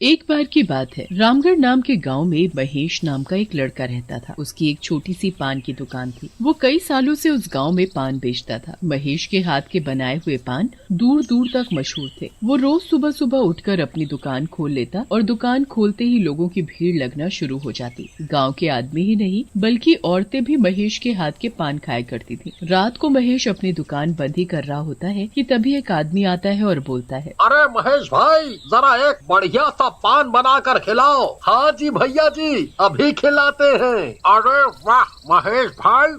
एक बार की बात है, रामगढ़ नाम के गांव में महेश नाम का एक लड़का रहता था। उसकी एक छोटी सी पान की दुकान थी। वो कई सालों से उस गांव में पान बेचता था। महेश के हाथ के बनाए हुए पान दूर दूर तक मशहूर थे। वो रोज सुबह सुबह उठकर अपनी दुकान खोल लेता और दुकान खोलते ही लोगों की भीड़ लगना शुरू हो जाती। गाँव के आदमी ही नहीं बल्कि औरतें भी महेश के हाथ के पान खाया करती थी। रात को महेश अपनी दुकान बंद ही कर रहा होता है कि तभी एक आदमी आता है और बोलता है, अरे महेश भाई, जरा एक बढ़िया सा पान बना कर खिलाओ। हाँ जी भैया जी, अभी खिलाते हैं। अरे वाह महेश भाई,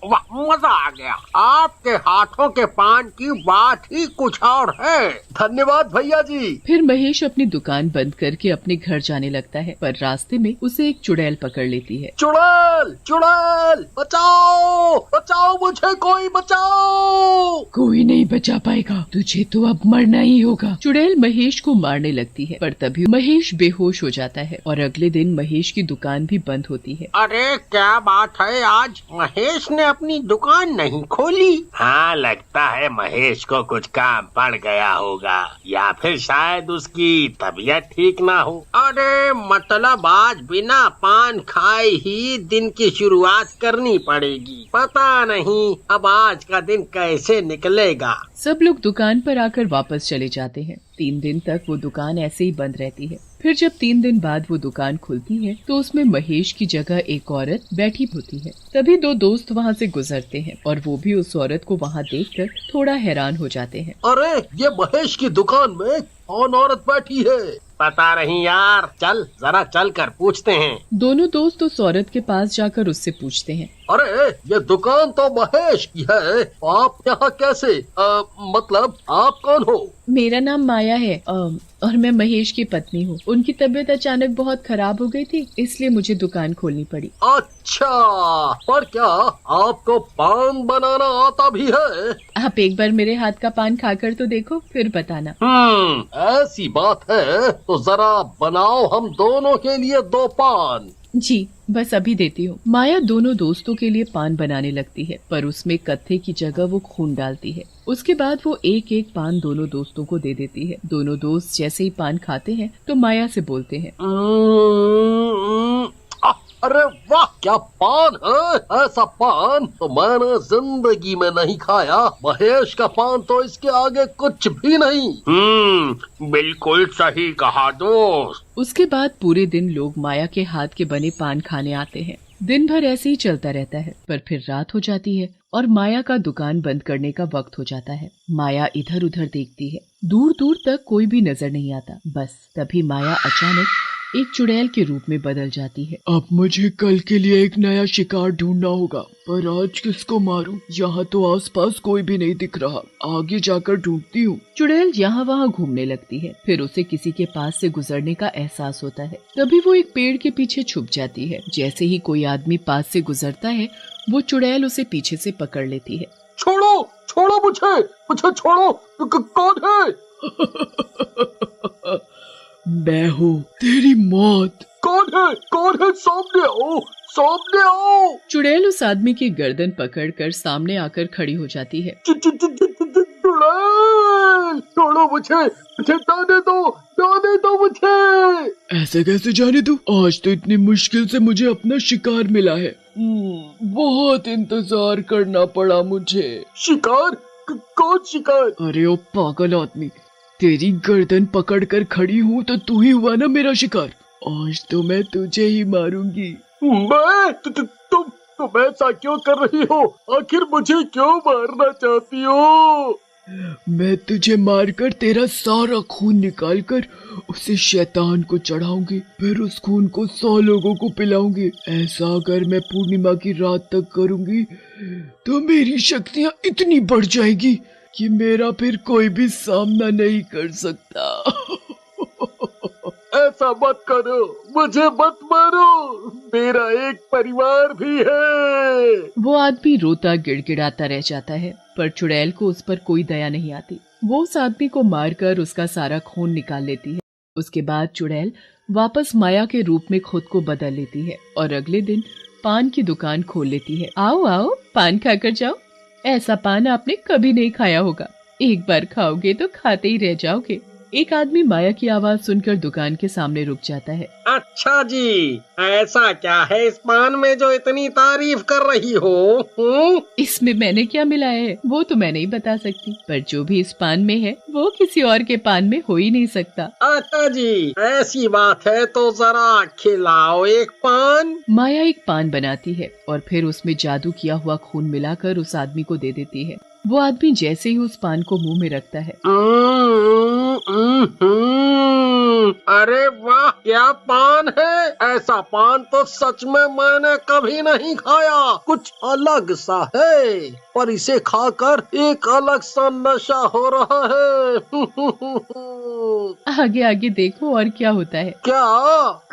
वाह मजा आ गया। आपके हाथों के पान की बात ही कुछ और है। धन्यवाद भैया जी। फिर महेश अपनी दुकान बंद करके अपने घर जाने लगता है, पर रास्ते में उसे एक चुड़ैल पकड़ लेती है। चुड़ैल चुड़ैल, बचाओ बचाओ, मुझे कोई बचाओ। कोई नहीं बचा पाएगा, तुझे तो अब मरना ही होगा। चुड़ैल महेश को मारने लगती है, पर तभी महेश बेहोश हो जाता है और अगले दिन महेश की दुकान भी बंद होती है। अरे क्या बात है, आज महेश ने अपनी दुकान नहीं खोली। हाँ, लगता है महेश को कुछ काम पड़ गया होगा, या फिर शायद उसकी तबीयत ठीक ना हो। अरे मतलब आज बिना पान खाए ही दिन की शुरुआत करनी पड़ेगी। पता नहीं अब आज का दिन कैसे निकलेगा। सब लोग दुकान पर आकर वापस चले जाते हैं। 3 दिन तक वो दुकान ऐसे ही बंद रहती है। फिर जब 3 दिन बाद वो दुकान खुलती है तो उसमें महेश की जगह एक औरत बैठी होती है। तभी 2 दोस्त वहाँ से गुजरते हैं और वो भी उस औरत को वहाँ देखकर थोड़ा हैरान हो जाते हैं। अरे ये महेश की दुकान में कौन औरत बैठी है? पता नहीं यार, चल जरा चल कर पूछते हैं। दोनों दोस्त उस औरत के पास जाकर उससे पूछते हैं, अरे ये दुकान तो महेश की है, आप यहाँ कैसे? मतलब आप कौन हो? मेरा नाम माया है और मैं महेश की पत्नी हूँ। उनकी तबीयत अचानक बहुत खराब हो गई थी, इसलिए मुझे दुकान खोलनी पड़ी। अच्छा, पर क्या आपको पान बनाना आता भी है? आप एक बार मेरे हाथ का पान खाकर तो देखो, फिर बताना। ऐसी बात है तो जरा बनाओ हम दोनों के लिए 2 पान। जी बस अभी देती हूँ। माया दोनों दोस्तों के लिए पान बनाने लगती है, पर उसमें कत्थे की जगह वो खून डालती है। उसके बाद वो एक एक पान दोनों दोस्तों को दे देती है। दोनों दोस्त जैसे ही पान खाते हैं तो माया से बोलते हैं, अरे वाह, क्या पान है! ऐसा पान तो मैंने जिंदगी में नहीं खाया। महेश का पान तो इसके आगे कुछ भी नहीं। बिल्कुल सही कहा दोस्त। उसके बाद पूरे दिन लोग माया के हाथ के बने पान खाने आते हैं। दिन भर ऐसे ही चलता रहता है, पर फिर रात हो जाती है और माया का दुकान बंद करने का वक्त हो जाता है। माया इधर उधर देखती है, दूर दूर तक कोई भी नजर नहीं आता। बस तभी माया अचानक एक चुड़ैल के रूप में बदल जाती है। अब मुझे कल के लिए एक नया शिकार ढूंढना होगा, पर आज किसको मारूं? यहाँ तो आसपास कोई भी नहीं दिख रहा, आगे जाकर ढूंढती हूँ। चुड़ैल यहाँ वहाँ घूमने लगती है। फिर उसे किसी के पास से गुजरने का एहसास होता है। तभी वो एक पेड़ के पीछे छुप जाती है। जैसे ही कोई आदमी पास से गुजरता है, वो चुड़ैल उसे पीछे से पकड़ लेती है। छोड़ो छोड़ो, मुझे छोड़ो। कौन है? मैं हूँ, तेरी मौत। कौन है? सामने आओ। चुड़ैल उस आदमी की गर्दन पकड़कर सामने आकर खड़ी हो जाती है। छोड़ो मुझे, जाने दो मुझे। ऐसे कैसे जाने दूं? आज तो इतनी मुश्किल से मुझे अपना शिकार मिला है। बहुत इंतजार करना पड़ा मुझे। शिकार? कौन शिकार? अरे ओ पागल आदमी, तेरी गर्दन पकड़कर खड़ी हूँ तो तू ही हुआ ना मेरा शिकार। आज तो मैं तुझे ही मारूंगी। मैं? तुम ऐसा क्यों कर रही हो? आखिर मुझे क्यों मारना चाहती हो? मैं तुझे मारकर तेरा सारा खून निकालकर उसे शैतान को चढ़ाऊंगी, फिर उस खून को 100 लोगों को पिलाऊंगी। ऐसा अगर मैं पूर्णिमा की रात तक करूंगी तो मेरी शक्तियाँ इतनी बढ़ जाएगी कि मेरा फिर कोई भी सामना नहीं कर सकता। ऐसा मत करो, मुझे मत मारो, मेरा एक परिवार भी है। वो आदमी रोता गिड़गिड़ाता रह जाता है, पर चुड़ैल को उस पर कोई दया नहीं आती। वो उस आदमी को मारकर उसका सारा खून निकाल लेती है। उसके बाद चुड़ैल वापस माया के रूप में खुद को बदल लेती है और अगले दिन पान की दुकान खोल लेती है। आओ आओ, पान खाकर जाओ। ऐसा पान आपने कभी नहीं खाया होगा, एक बार खाओगे तो खाते ही रह जाओगे। एक आदमी माया की आवाज सुनकर दुकान के सामने रुक जाता है। अच्छा जी, ऐसा क्या है इस पान में जो इतनी तारीफ कर रही हो? इसमें मैंने क्या मिलाया है वो तो मैं नहीं बता सकती, पर जो भी इस पान में है वो किसी और के पान में हो ही नहीं सकता। अच्छा जी, ऐसी बात है तो जरा खिलाओ एक पान। माया एक पान बनाती है और फिर उसमें जादू किया हुआ खून मिलाकर उस आदमी को दे देती है। वो आदमी जैसे ही उस पान को मुंह में रखता है, अरे वाह, क्या पान है! ऐसा पान तो सच में मैंने कभी नहीं खाया। कुछ अलग सा है, पर इसे खाकर एक अलग सा नशा हो रहा है। आगे आगे देखो और क्या होता है। क्या?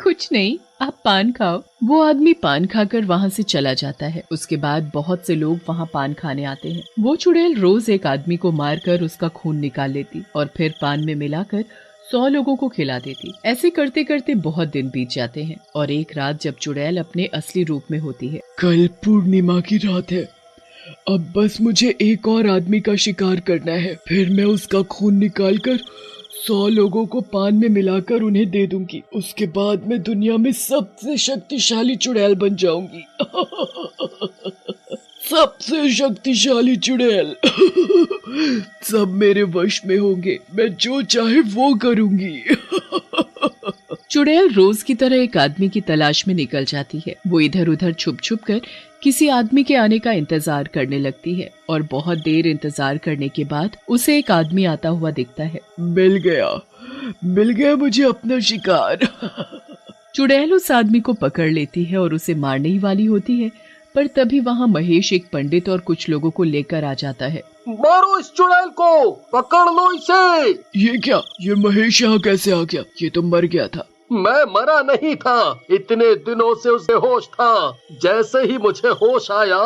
कुछ नहीं, आप पान खाओ। वो आदमी पान खाकर वहाँ से चला जाता है। उसके बाद बहुत से लोग वहाँ पान खाने आते हैं। वो चुड़ैल रोज एक आदमी को मारकर उसका खून निकाल लेती और फिर पान में मिलाकर 100 लोगों को खिला देती। ऐसे करते करते बहुत दिन बीत जाते हैं और एक रात जब चुड़ैल अपने असली रूप में होती है। कल पूर्णिमा की रात है। अब बस मुझे एक और आदमी का शिकार करना है, फिर मैं उसका खून निकालकर 100 लोगों को पान में मिलाकर उन्हें दे दूंगी। उसके बाद मैं दुनिया में सबसे शक्तिशाली चुड़ैल बन जाऊंगी। सबसे शक्तिशाली चुड़ैल। सब मेरे वश में होंगे, मैं जो चाहे वो करूंगी। चुड़ैल रोज की तरह एक आदमी की तलाश में निकल जाती है। वो इधर उधर छुप छुप कर किसी आदमी के आने का इंतजार करने लगती है और बहुत देर इंतजार करने के बाद उसे एक आदमी आता हुआ दिखता है। मिल गया मुझे अपना शिकार। चुड़ैल उस आदमी को पकड़ लेती है और उसे मारने ही वाली होती है, पर तभी वहाँ महेश एक पंडित और कुछ लोगों को लेकर आ जाता है। मारो इस चुड़ैल को, पकड़ लो इसे। ये क्या? ये महेश यहाँ कैसे आ गया? ये तो मर गया था। मैं मरा नहीं था, इतने दिनों से उसे होश था। जैसे ही मुझे होश आया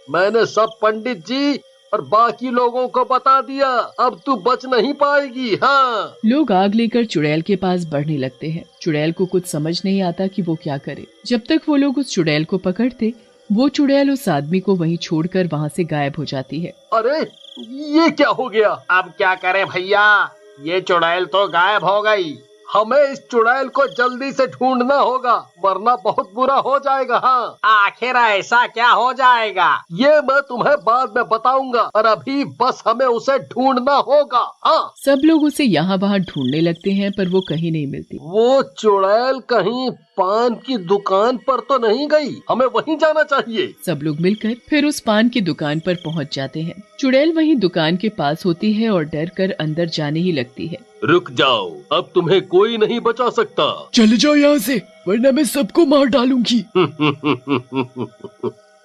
मैंने सब पंडित जी और बाकी लोगों को बता दिया। अब तू बच नहीं पाएगी। हाँ। लोग आग लेकर चुड़ैल के पास बढ़ने लगते हैं। चुड़ैल को कुछ समझ नहीं आता कि वो क्या करे। जब तक वो लोग उस चुड़ैल को पकड़ते, वो चुड़ैल उस आदमी को वहीं छोड़कर वहाँ से गायब हो जाती है। अरे ये क्या हो गया? अब क्या करें भैया, ये चुड़ैल तो गायब हो गई। हमें इस चुड़ैल को जल्दी से ढूंढना होगा, वरना बहुत बुरा हो जाएगा। हाँ। आखिर ऐसा क्या हो जाएगा? ये मैं तुम्हें बाद में बताऊंगा, और अभी बस हमें उसे ढूंढना होगा। हाँ। सब लोग उसे यहाँ वहाँ ढूंढने लगते हैं, पर वो कहीं नहीं मिलती। वो चुड़ैल कहीं पान की दुकान पर तो नहीं गई? हमें वहीं जाना चाहिए। सब लोग मिलकर फिर उस पान की दुकान पर पहुँच जाते हैं। चुड़ैल वहीं दुकान के पास होती है और डर कर अंदर जाने ही लगती है। रुक जाओ, अब तुम्हें कोई नहीं बचा सकता। चले जाओ यहाँ से, वरना मैं सबको मार डालूंगी।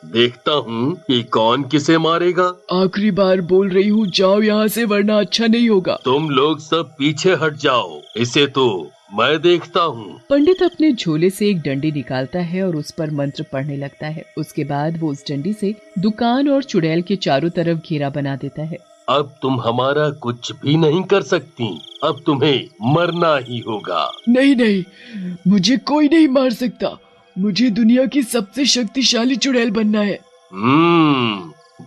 देखता हूँ कि कौन किसे मारेगा। आखिरी बार बोल रही हूँ, जाओ यहाँ से, वरना अच्छा नहीं होगा। तुम लोग सब पीछे हट जाओ, इसे तो मैं देखता हूँ। पंडित अपने झोले से एक डंडी निकालता है और उस पर मंत्र पढ़ने लगता है। उसके बाद वो उस डंडी से दुकान और चुड़ैल के चारों तरफ घेरा बना देता है। अब तुम हमारा कुछ भी नहीं कर सकती, अब तुम्हें मरना ही होगा। नहीं, मुझे कोई नहीं मार सकता। मुझे दुनिया की सबसे शक्तिशाली चुड़ैल बनना है।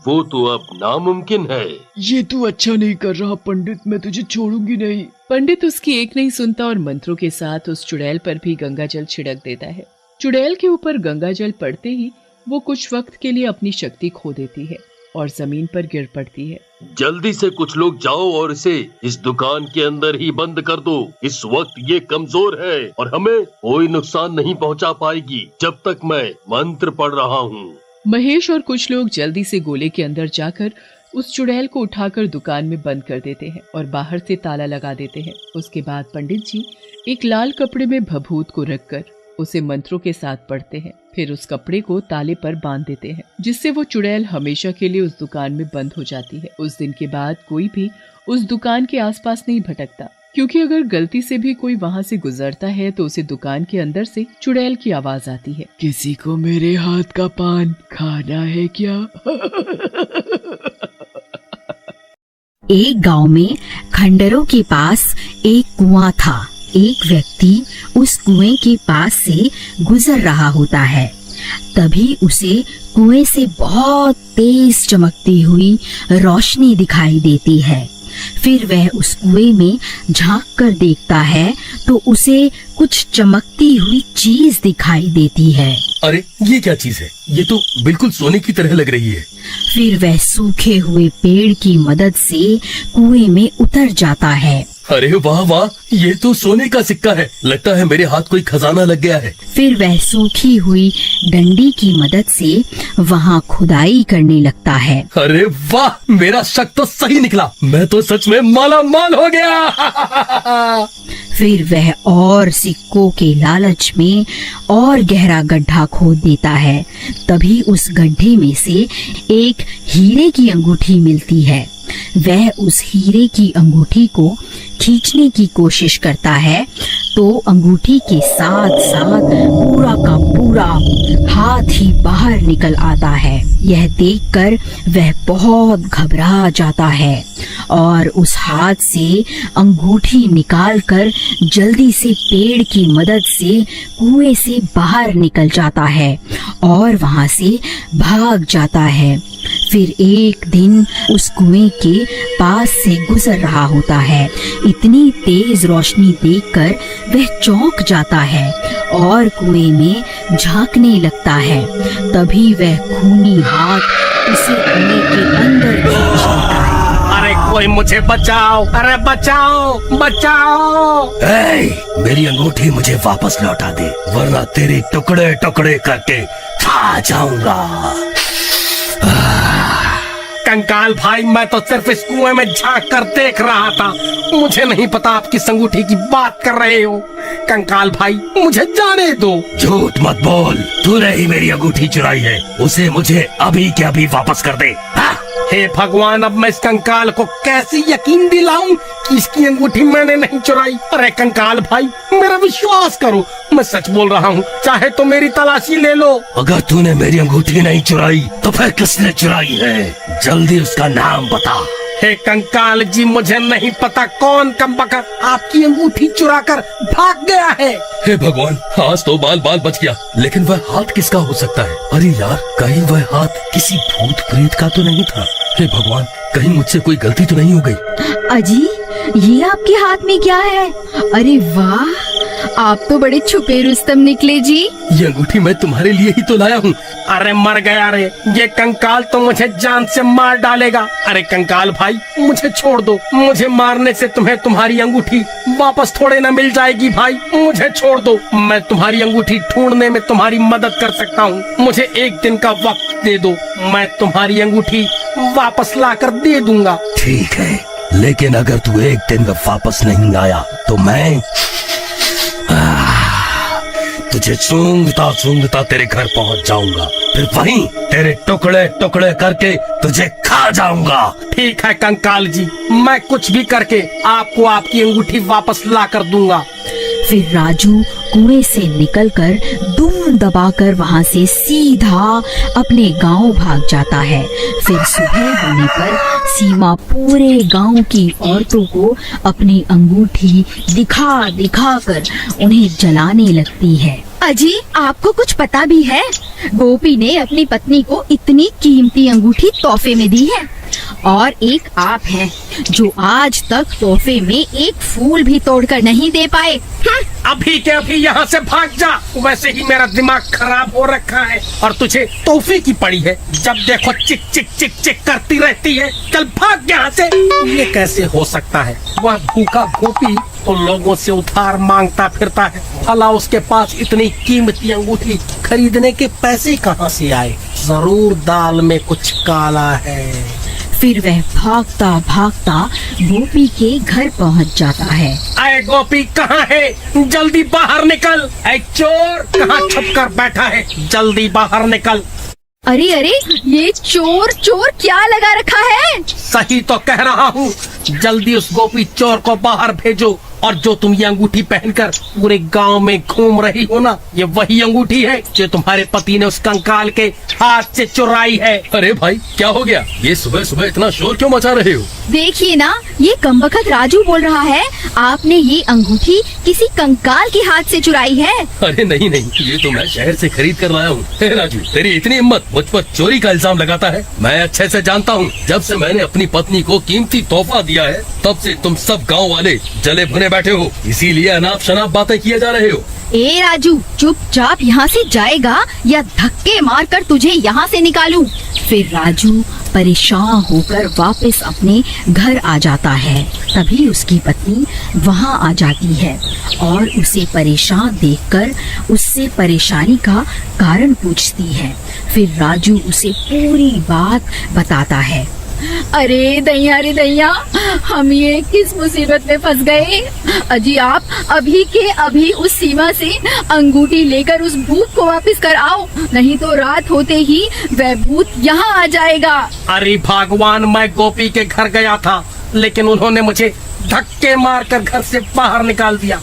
वो तो अब नामुमकिन है। ये तू अच्छा नहीं कर रहा पंडित, मैं तुझे छोड़ूंगी नहीं। पंडित उसकी एक नहीं सुनता और मंत्रों के साथ उस चुड़ैल पर भी गंगा जल छिड़क देता है। चुड़ैल के ऊपर गंगा जल पड़ते ही वो कुछ वक्त के लिए अपनी शक्ति खो देती है और जमीन पर गिर पड़ती है। जल्दी से कुछ लोग जाओ और इसे इस दुकान के अंदर ही बंद कर दो। इस वक्त ये कमजोर है और हमें कोई नुकसान नहीं पहुंचा पाएगी जब तक मैं मंत्र पढ़ रहा हूँ। महेश और कुछ लोग जल्दी से गोले के अंदर जाकर उस चुड़ैल को उठाकर दुकान में बंद कर देते हैं और बाहर से ताला लगा देते हैं। उसके बाद पंडित जी एक लाल कपड़े में भभूत को रखकर उसे मंत्रों के साथ पढ़ते हैं। फिर उस कपड़े को ताले पर बांध देते हैं, जिससे वो चुड़ैल हमेशा के लिए उस दुकान में बंद हो जाती है। उस दिन के बाद कोई भी उस दुकान के आसपास नहीं भटकता, क्योंकि अगर गलती से भी कोई वहाँ से गुजरता है तो उसे दुकान के अंदर से चुड़ैल की आवाज आती है। किसी को मेरे हाथ का पान खाना है क्या? एक गांव में खंडरों के पास एक कुआं था। एक व्यक्ति उस कुएं के पास से गुजर रहा होता है। तभी उसे कुएं से बहुत तेज चमकती हुई रोशनी दिखाई देती है। फिर वह उस कुएं में झांक कर देखता है तो उसे कुछ चमकती हुई चीज दिखाई देती है। अरे ये क्या चीज है? ये तो बिल्कुल सोने की तरह लग रही है। फिर वह सूखे हुए पेड़ की मदद से कुएं में उतर जाता है। अरे वाह वाह, ये तो सोने का सिक्का है। लगता है मेरे हाथ कोई खजाना लग गया है। फिर वह सूखी हुई डंडी की मदद से वहाँ खुदाई करने लगता है। अरे वाह, मेरा शक तो सही निकला। मैं तो सच में माला माल हो गया। फिर वह और सिक्कों के लालच में और गहरा गड्ढा खोद देता है। तभी उस गड्ढे में से एक हीरे की अंगूठी मिलती है। वह उस हीरे की अंगूठी को खींचने की कोशिश करता है तो अंगूठी के साथ साथ पूरा का पूरा हाथ ही बाहर निकल आता है। यह देखकर वह बहुत घबरा जाता है और उस हाथ से अंगूठी निकालकर जल्दी से पेड़ की मदद से कुएं से बाहर निकल जाता है और वहां से भाग जाता है। फिर एक दिन उस कुएं के पास से गुजर रहा होता है। इतनी तेज रोशनी देखकर वह चौंक जाता है और कुएं में झांकने लगता है। तभी वह खूनी हाथ उसे कुएं के अंदर खींच लेता है। अरे कोई मुझे बचाओ, अरे बचाओ बचाओ। मेरी अंगूठी मुझे वापस लौटा दे, वरना तेरे टुकड़े टुकड़े करके खा जाऊंगा। कंकाल भाई, मैं तो सिर्फ इस कुएं में झांक कर देख रहा था। मुझे नहीं पता आप किस अंगूठी की बात कर रहे हो। कंकाल भाई, मुझे जाने दो। झूठ मत बोल, तूने ही मेरी अंगूठी चुराई है। उसे मुझे अभी के अभी वापस कर दे। हे भगवान, अब मैं इस कंकाल को कैसे यकीन दिलाऊं कि इसकी अंगूठी मैंने नहीं चुराई। अरे कंकाल भाई, मेरा विश्वास करो, मैं सच बोल रहा हूँ। चाहे तो मेरी तलाशी ले लो। अगर तूने मेरी अंगूठी नहीं चुराई तो फिर किसने चुराई है? जल्दी उसका नाम बता। हे कंकाल जी, मुझे नहीं पता कौन कमबख्त आपकी अंगूठी चुरा कर भाग गया है। हे भगवान, आज तो बाल बाल बच गया। लेकिन वह हाथ किसका हो सकता है? अरे यार, कहीं वह हाथ किसी भूत प्रेत का तो नहीं था? हे भगवान, कहीं मुझसे कोई गलती तो नहीं हो गई? अजी, ये आपके हाथ में क्या है? अरे वाह, आप तो बड़े छुपे रुस्तम निकले जी। ये अंगूठी मैं तुम्हारे लिए ही तो लाया हूँ। अरे मर गया रे, ये कंकाल तो मुझे जान से मार डालेगा। अरे कंकाल भाई, मुझे छोड़ दो। मुझे मारने से तुम्हें तुम्हारी अंगूठी वापस थोड़े ना मिल जाएगी। भाई मुझे छोड़ दो, मैं तुम्हारी अंगूठी ढूंढने में तुम्हारी मदद कर सकता हूँ। मुझे एक दिन का वक्त दे दो, मैं तुम्हारी अंगूठी वापस लाकर दे दूंगा। ठीक है, लेकिन अगर तू एक दिन में वापस नहीं आया तो मैं तुझे सूंघता सूंघता तेरे घर पहुंच जाऊंगा। फिर वहीं तेरे टुकड़े टुकड़े करके तुझे खा जाऊंगा। ठीक है कंकाल जी, मैं कुछ भी करके आपको आपकी अंगूठी वापस ला कर दूंगा। फिर राजू कुएं से निकलकर दुम दबाकर वहां से सीधा अपने गांव भाग जाता है। फिर सुबह होने पर सीमा पूरे गांव की औरतों को अपनी अंगूठी दिखा दिखा कर उन्हें जलाने लगती है। अजी, आपको कुछ पता भी है? गोपी ने अपनी पत्नी को इतनी कीमती अंगूठी तोहफे में दी है और एक आप हैं जो आज तक तोहफे में एक फूल भी तोड़कर नहीं दे पाए। अभी के अभी यहाँ से भाग जा, वैसे ही मेरा दिमाग खराब हो रखा है और तुझे तोहफे की पड़ी है। जब देखो चिक चिक चिक चिक करती रहती है। चल भाग यहाँ से। ये कैसे हो सकता है? वह भूखा गोपी तो लोगों से उधार मांगता फिरता है, भला उसके पास इतनी कीमती अंगूठी खरीदने के पैसे कहाँ से आए? जरूर दाल में कुछ काला है। फिर वह भागता भागता गोपी के घर पहुंच जाता है। अरे गोपी कहाँ है? जल्दी बाहर निकल। ऐ चोर, कहाँ छुप कर बैठा है? जल्दी बाहर निकल। अरे अरे, ये चोर चोर क्या लगा रखा है? सही तो कह रहा हूँ। जल्दी उस गोपी चोर को बाहर भेजो और जो तुम ये अंगूठी पहनकर पूरे गांव में घूम रही हो ना, ये वही अंगूठी है जो तुम्हारे पति ने उस कंकाल के हाथ से चुराई है। अरे भाई क्या हो गया? ये सुबह सुबह इतना शोर क्यों मचा रहे हो? देखिए ना, ये कमबख्त राजू बोल रहा है आपने ये अंगूठी किसी कंकाल के हाथ से चुराई है। अरे नहीं नहीं, ये तो मैं शहर से खरीद कर लाया हूँ। राजू, तेरी इतनी हिम्मत, मुझ पर चोरी का इल्जाम लगाता है? मैं अच्छे से जानता हूँ, जब से मैंने अपनी पत्नी को कीमती तोहफा दिया है तब से तुम सब गाँव वाले जले भुने बैठे हो, इसीलिए अनाप शनाप बातें किए जा रहे हो। ए राजू, चुपचाप यहाँ से जाएगा या धक्के मारकर तुझे यहाँ से निकालूं? फिर राजू परेशान होकर वापस अपने घर आ जाता है। तभी उसकी पत्नी वहाँ आ जाती है और उसे परेशान देखकर उससे परेशानी का कारण पूछती है। फिर राजू उसे पूरी बात बताता है। अरे दैया रे दैया, हम ये किस मुसीबत में फंस गए। अजी आप अभी के अभी उस सीमा से अंगूठी लेकर उस भूत को वापस कर आओ, नहीं तो रात होते ही वह भूत यहाँ आ जाएगा। अरे भगवान, मैं गोपी के घर गया था लेकिन उन्होंने मुझे धक्के मारकर घर से बाहर निकाल दिया।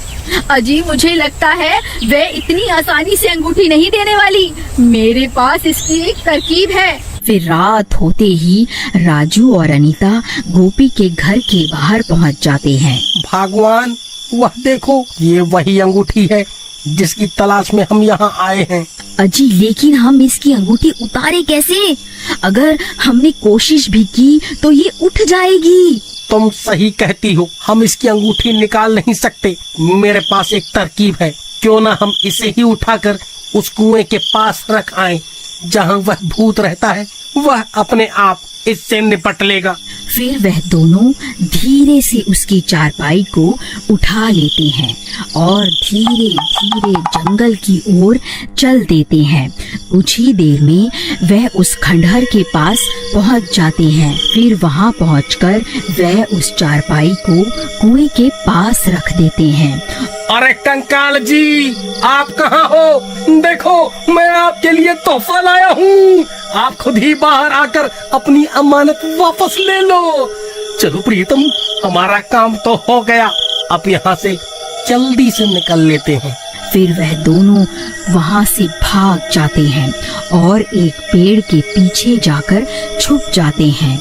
अजी मुझे लगता है वह इतनी आसानी से अंगूठी नहीं देने वाली, मेरे पास इसकी एक तरकीब है। फिर रात होते ही राजू और अनीता गोपी के घर के बाहर पहुंच जाते हैं। भगवान, वह देखो, ये वही अंगूठी है जिसकी तलाश में हम यहाँ आए हैं। अजी लेकिन हम इसकी अंगूठी उतारे कैसे? अगर हमने कोशिश भी की तो ये उठ जाएगी। तुम सही कहती हो, हम इसकी अंगूठी निकाल नहीं सकते। मेरे पास एक तरकीब है, क्यों ना हम इसे ही उठाकर उस कुएं के पास रख आए जहाँ वह भूत रहता है, वह अपने आप इससे निपट लेगा। फिर वह दोनों धीरे से उसकी चारपाई को उठा लेते हैं और धीरे धीरे जंगल की ओर चल देते हैं। कुछ ही देर में वह उस खंडहर के पास पहुंच जाते हैं। फिर वहां पहुंचकर वह उस चारपाई को कुएं के पास रख देते हैं। अरे कंकाल जी, आप कहाँ हो? देखो, मैं आपके लिए तोहफा लाया हूँ। आप खुद ही बाहर आकर अपनी अमानत वापस ले लो। चलो प्रीतम, हमारा काम तो हो गया, अब यहाँ से जल्दी से निकल लेते हैं। फिर वह दोनों वहाँ से भाग जाते हैं और एक पेड़ के पीछे जाकर छुप जाते हैं।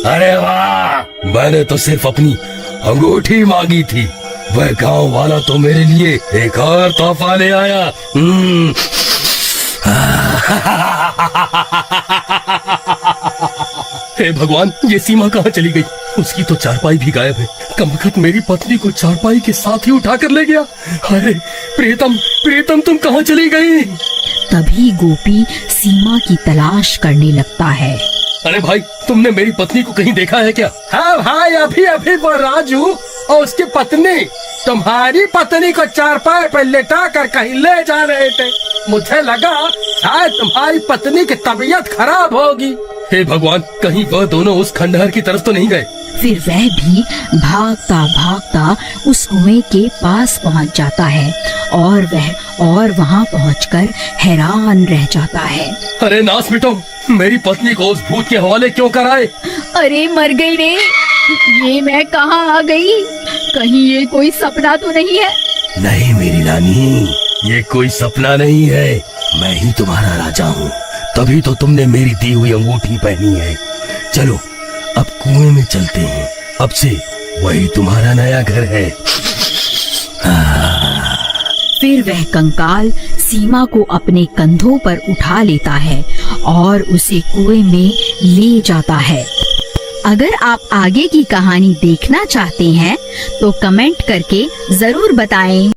अरे वाह, मैंने तो सिर्फ अपनी अंगूठी मांगी थी, वह गांव वाला तो मेरे लिए एक और तोहफा ले आया। हे भगवान, ये सीमा कहाँ चली गई? उसकी तो चारपाई भी गायब है। कमबख्त मेरी पत्नी को चारपाई के साथ ही उठा कर ले गया। अरे प्रीतम, प्रीतम तुम कहाँ चली गई? तभी गोपी सीमा की तलाश करने लगता है। अरे भाई, तुमने मेरी पत्नी को कहीं देखा है क्या? हाँ भाई, अभी अभी वो राजू और उसकी पत्नी तुम्हारी पत्नी को चारपाई पर लेटा कर कहीं ले जा रहे थे। मुझे लगा शायद तुम्हारी पत्नी की तबीयत खराब होगी। हे भगवान, कहीं वह दोनों उस खंडहर की तरफ तो नहीं गए? फिर वह भी भागता भागता उस कुएं के पास पहुंच जाता है और वहां पहुंचकर हैरान रह जाता है। अरे नास मिटो, मेरी पत्नी को उस भूत के हवाले क्यों कराए? अरे मर गई रे, ये मैं कहाँ आ गई? कहीं ये कोई सपना तो नहीं है? नहीं मेरी रानी, ये कोई सपना नहीं है, मैं ही तुम्हारा राजा हूँ। तभी तो तुमने मेरी दी हुई अंगूठी पहनी है। चलो अब कुएं में चलते हैं, अब से वही तुम्हारा नया घर है। फिर वह कंकाल सीमा को अपने कंधों पर उठा लेता है और उसे कुएं में ले जाता है। अगर आप आगे की कहानी देखना चाहते हैं तो कमेंट करके जरूर बताएं।